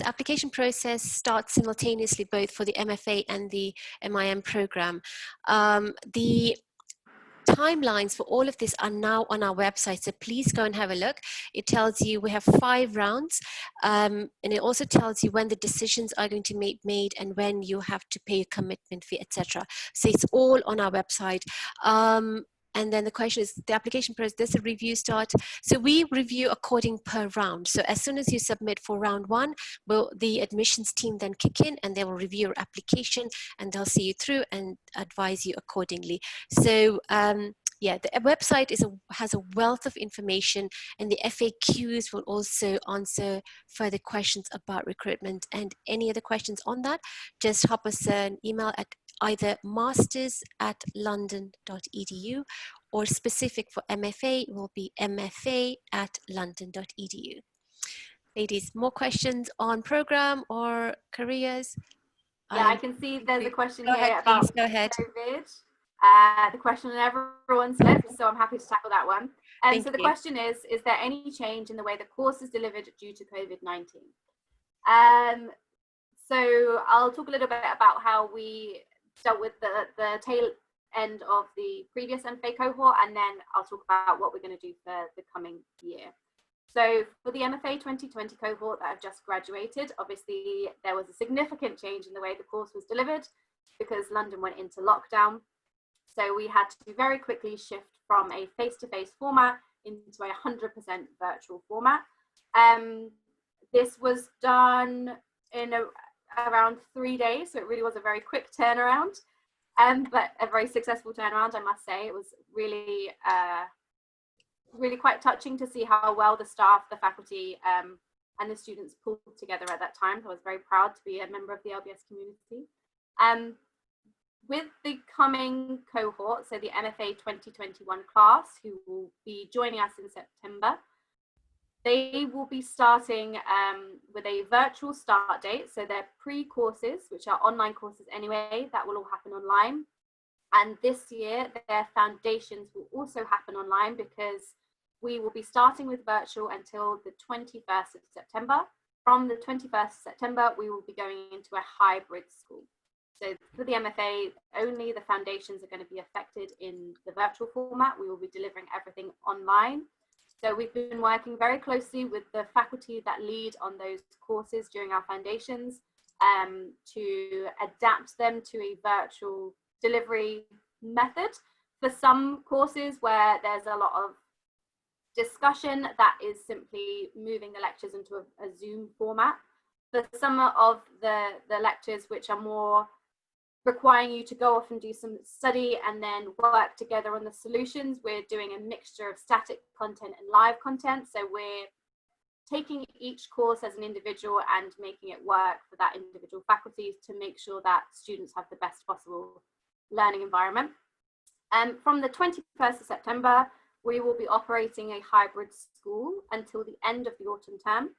application process starts simultaneously both for the MFA and the MIM program. The timelines for all of this are now on our website, so please go and have a look. It tells you we have 5 rounds, and it also tells you when the decisions are going to be made and when you have to pay a commitment fee, etc. So it's all on our website. And then the question is, the application process, does the review start? So we review according per round. So as soon as you submit for round 1, the admissions team then kick in and they will review your application and they'll see you through and advise you accordingly. So yeah, the website has a wealth of information, and the FAQs will also answer further questions about recruitment. And any other questions on that, just hop us an email at either masters@london.edu, or specific for MFA will be mfa@london.edu. Ladies, more questions on program or careers? Yeah, I can see there's a question here about Go ahead. COVID. The question on everyone's lips, so I'm happy to tackle that one. So the question is there any change in the way the course is delivered due to COVID-19? So I'll talk a little bit about how we dealt with the tail end of the previous MFA cohort, and then I'll talk about what we're going to do for the coming year. So for the MFA 2020 cohort that have just graduated, obviously there was a significant change in the way the course was delivered because London went into lockdown. So we had to very quickly shift from a face-to-face format into a 100% virtual format. This was done in around 3 days, so it really was a very quick turnaround, but a very successful turnaround, I must say. It was really, really quite touching to see how well the staff, the faculty, and the students pulled together at that time. So I was very proud to be a member of the LBS community. With the coming cohort, so the MFA 2021 class, who will be joining us in September, they will be starting with a virtual start date. So their pre-courses, which are online courses anyway, that will all happen online. And this year, their foundations will also happen online because we will be starting with virtual until the 21st of September. From the 21st of September, we will be going into a hybrid school. So for the MFA, only the foundations are going to be affected in the virtual format. We will be delivering everything online. So we've been working very closely with the faculty that lead on those courses during our foundations to adapt them to a virtual delivery method. For some courses where there's a lot of discussion, that is simply moving the lectures into a Zoom format. For some of the lectures which are more requiring you to go off and do some study and then work together on the solutions, we're doing a mixture of static content and live content. So we're taking each course as an individual and making it work for that individual faculty to make sure that students have the best possible learning environment. From the 21st of September, we will be operating a hybrid school until the end of the autumn term.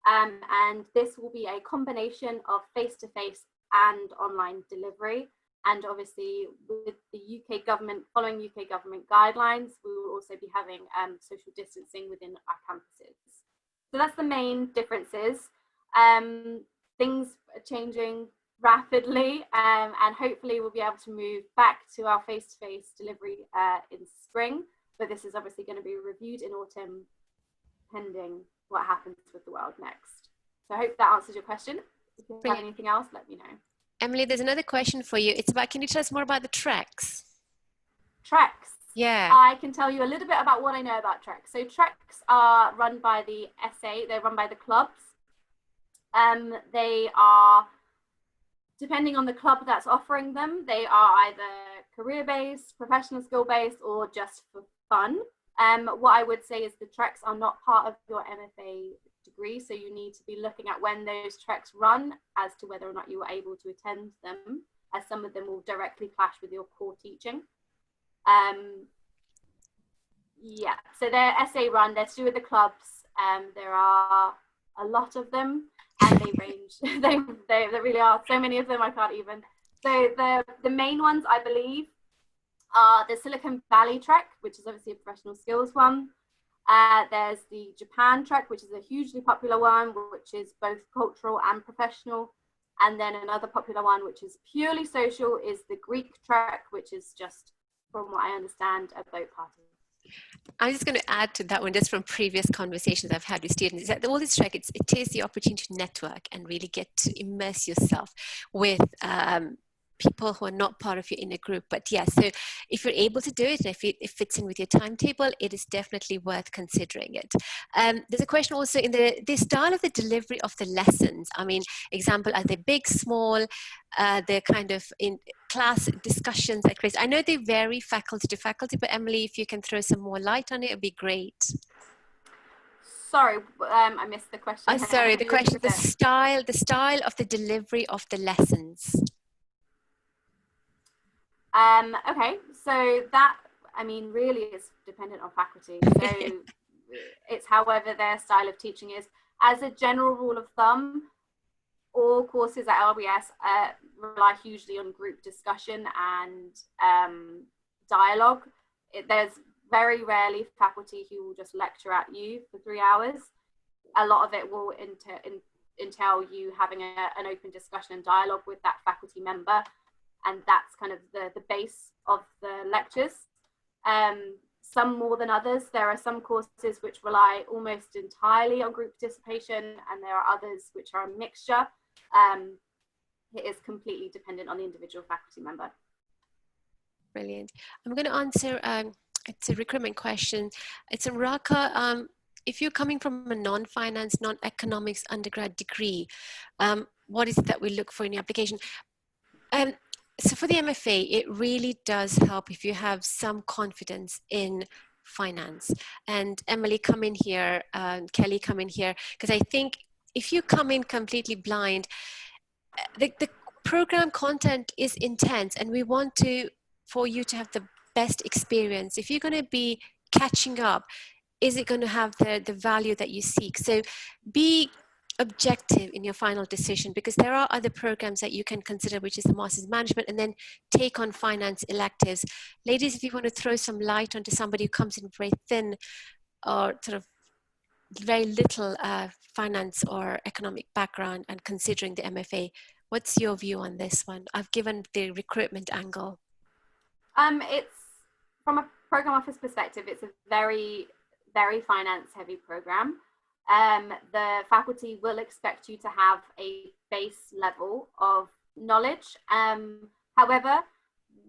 And this will be a combination of face-to-face and online delivery. And obviously with the UK government, following UK government guidelines, we will also be having social distancing within our campuses. So that's the main differences. Things are changing rapidly, and hopefully we'll be able to move back to our face-to-face delivery in spring. But this is obviously going to be reviewed in autumn, pending what happens with the world next. So I hope that answers your question. If you have anything else, let me know. Emily, there's another question for you. It's about, can you tell us more about the treks? Treks? Yeah. I can tell you a little bit about what I know about treks. So treks are run by the SA, they're run by the clubs. They are, depending on the club that's offering them, they are either career-based, professional skill-based, or just for fun. What I would say is the treks are not part of your MFA degree, so you need to be looking at when those treks run as to whether or not you were able to attend them, as some of them will directly clash with your core teaching. Yeah, so they're essay run, they're to do with the clubs. There are a lot of them, and they range, they really are, so many of them I can't even. So the main ones, I believe, are the Silicon Valley track, which is obviously a professional skills one. There's the Japan track, which is a hugely popular one, which is both cultural and professional. And then another popular one, which is purely social, is the Greek track, which is just, from what I understand, a boat party. I'm just going to add to that one, just from previous conversations I've had with students, is that all this track, it is the opportunity to network and really get to immerse yourself with people who are not part of your inner group. But yeah, so if you're able to do it, and if it fits in with your timetable, it is definitely worth considering it. There's a question also in the style of the delivery of the lessons. I mean, example, are they big, small? They're kind of in class discussions like this. I know they vary faculty to faculty, but Emily, if you can throw some more light on it, it'd be great. Sorry, I missed the question. Sorry, the question, the style of the delivery of the lessons. Okay, so that, I mean, really is dependent on faculty. So it's however their style of teaching is. As a general rule of thumb, all courses at LBS rely hugely on group discussion and dialogue. There's very rarely faculty who will just lecture at you for 3 hours. A lot of it will entail you having an open discussion and dialogue with that faculty member. And that's kind of the base of the lectures. Some more than others. There are some courses which rely almost entirely on group participation, and there are others which are a mixture. It is completely dependent on the individual faculty member. Brilliant. I'm going to answer, it's a recruitment question. It's a Raka. If you're coming from a non-finance, non-economics undergrad degree, what is it that we look for in your application? So for the MFA, it really does help if you have some confidence in finance. And Emily, come in here, Kelly, come in here, because I think if you come in completely blind, the program content is intense, and we want for you to have the best experience. If you're going to be catching up, is it going to have the value that you seek? So be objective in your final decision, because there are other programs that you can consider, which is the Master's Management, and then take on finance electives. Ladies, if you want to throw some light onto somebody who comes in very thin or sort of very little finance or economic background and considering the MFA, what's your view on this one? I've given the recruitment angle. It's, from a program office perspective, it's a very, very finance heavy program. The faculty will expect you to have a base level of knowledge. However,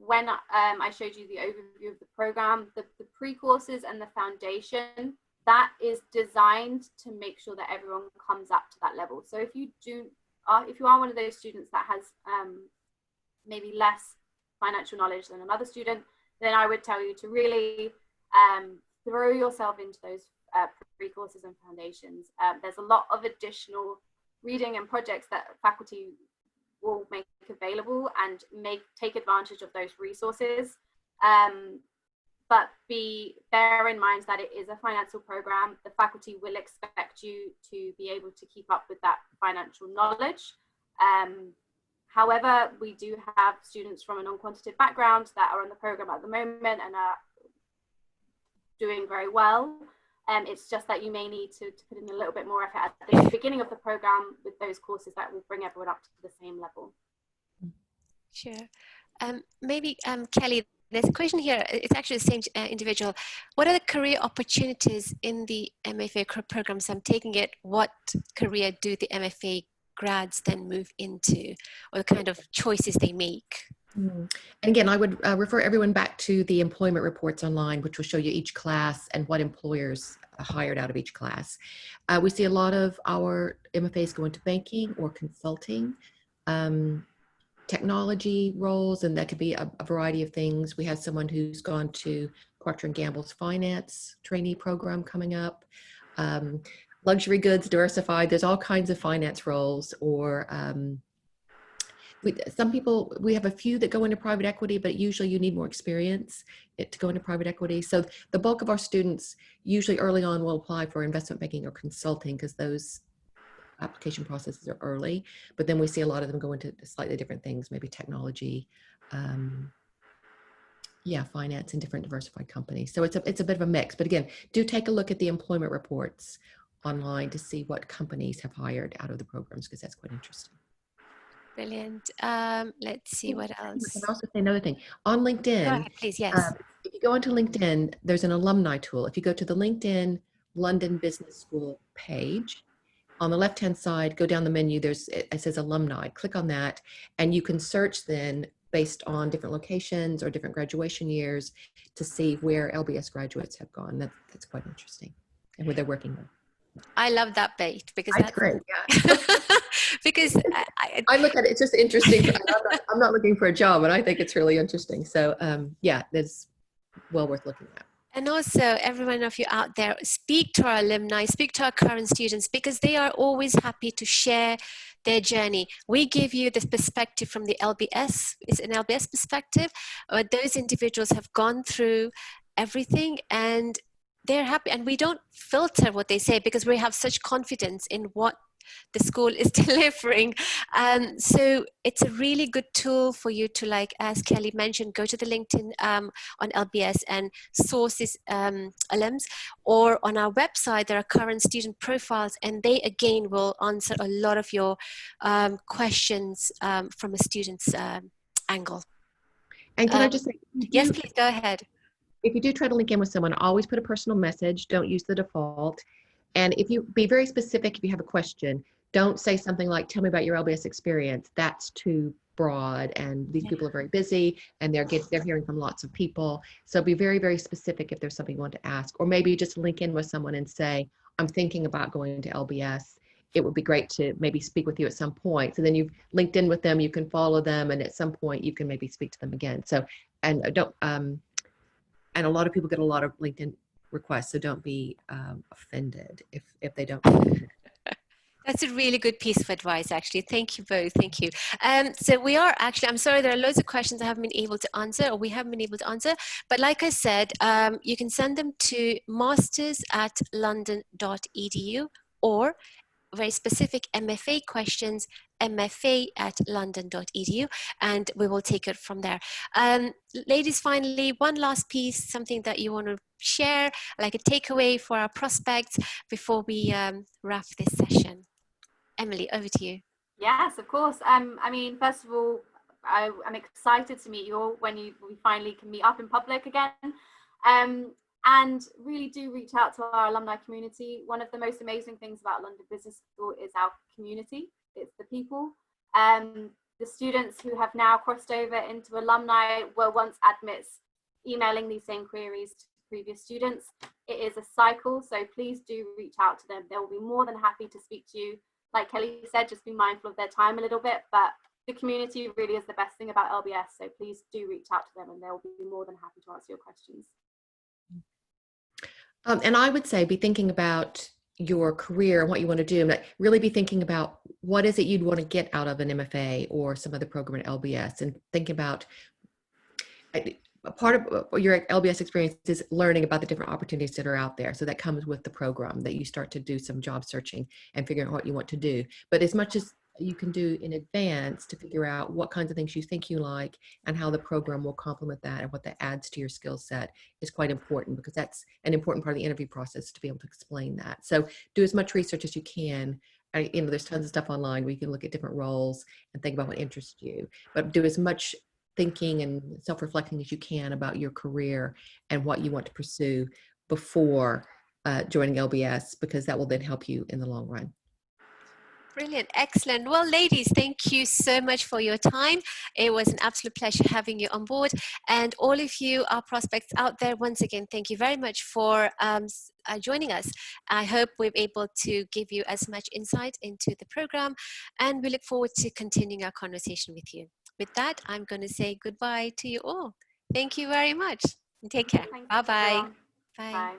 when I showed you the overview of the program, the pre-courses and the foundation, that is designed to make sure that everyone comes up to that level. So if you are one of those students that has maybe less financial knowledge than another student, then I would tell you to really throw yourself into those pre-courses and foundations. There's a lot of additional reading and projects that faculty will make available, and take advantage of those resources. But bear in mind that it is a financial program. The faculty will expect you to be able to keep up with that financial knowledge. However, we do have students from a non-quantitative background that are on the program at the moment and are doing very well. It's just that you may need to put in a little bit more effort at the beginning of the program with those courses that will bring everyone up to the same level. Sure. Maybe Kelly, there's a question here. It's actually the same individual. What are the career opportunities in the MFA programs? I'm taking it, what career do the MFA grads then move into, or the kind of choices they make? And again, I would refer everyone back to the employment reports online, which will show you each class and what employers hired out of each class. We see a lot of our MFAs go into banking or consulting, technology roles, and that could be a variety of things. We have someone who's gone to Procter & Gamble's finance trainee program coming up. Luxury goods, diversified, there's all kinds of finance roles, or Some people, we have a few that go into private equity, but usually you need more experience to go into private equity. So the bulk of our students usually early on will apply for investment banking or consulting because those application processes are early, but then we see a lot of them go into slightly different things, maybe technology, finance and different diversified companies. So it's a bit of a mix, but again, do take a look at the employment reports online to see what companies have hired out of the programs, because that's quite interesting. Brilliant. Let's see what I else. can also say another thing. On LinkedIn, Go ahead, please. Yes. if you go onto LinkedIn, there's an alumni tool. If you go to the LinkedIn London Business School page, on the left-hand side, go down the menu, it says alumni. Click on that, and you can search then based on different locations or different graduation years to see where LBS graduates have gone. That's quite interesting, and where they're working with. I love that bait because That's great. Yeah. because I look at it, it's just interesting. I'm not looking for a job, and I think it's really interesting. So that's well worth looking at. And also, every one of you out there, speak to our alumni, speak to our current students, because they are always happy to share their journey. We give you this perspective from the LBS, it's an LBS perspective. Those individuals have gone through everything and they're happy. And we don't filter what they say because we have such confidence in what the school is delivering. So it's a really good tool for you to, like, as Kelly mentioned, go to the LinkedIn on LBS and source these alums, or on our website, there are current student profiles, and they again will answer a lot of your questions from a student's angle. And can I just say, yes, please go ahead. If you do try to link in with someone, always put a personal message. Don't use the default. And if you be very specific, if you have a question, don't say something like, tell me about your LBS experience. That's too broad, and these people are very busy and they're hearing from lots of people. So be very, very specific if there's something you want to ask, or maybe just link in with someone and say, I'm thinking about going to LBS. It would be great to maybe speak with you at some point. So then you've linked in with them, you can follow them, and at some point you can maybe speak to them again. So, and don't, and a lot of people get a lot of LinkedIn requests, so don't be offended if they don't. That's a really good piece of advice, actually. Thank you both. Thank you. So we are actually, I'm sorry, there are loads of questions I haven't been able to answer, or we haven't been able to answer. But like I said, you can send them to masters@london.edu, or very specific MFA questions, mfa@london.edu, and we will take it from there. Ladies, finally, one last piece, something that you want to share, like a takeaway for our prospects before we wrap this session. Emily, over to you. Yes, of course. I mean, first of all, I'm excited to meet you all when we finally can meet up in public again. And really do reach out to our alumni community. One of the most amazing things about London Business School is our community. It's the people. The students who have now crossed over into alumni were once admits emailing these same queries to previous students. It is a cycle, so please do reach out to them. They will be more than happy to speak to you. Like Kelly said, just be mindful of their time a little bit, but the community really is the best thing about LBS. So please do reach out to them and they'll be more than happy to answer your questions. And I would say be thinking about your career and what you want to do. But really be thinking about what is it you'd want to get out of an MFA or some other program at LBS, and think about part of your LBS experience is learning about the different opportunities that are out there. So that comes with the program, that you start to do some job searching and figuring out what you want to do. But as much as you can do in advance to figure out what kinds of things you think you like and how the program will complement that and what that adds to your skill set is quite important, because that's an important part of the interview process, to be able to explain that. So do as much research as you can. There's tons of stuff online where you can look at different roles and think about what interests you, but do as much thinking and self-reflecting as you can about your career and what you want to pursue before joining LBS, because that will then help you in the long run. Brilliant. Excellent. Well, ladies, thank you so much for your time. It was an absolute pleasure having you on board. And all of you, our prospects out there, once again, thank you very much for joining us. I hope we're able to give you as much insight into the program, and we look forward to continuing our conversation with you. With that, I'm going to say goodbye to you all. Thank you very much. And take care. Bye-bye. Bye. Bye.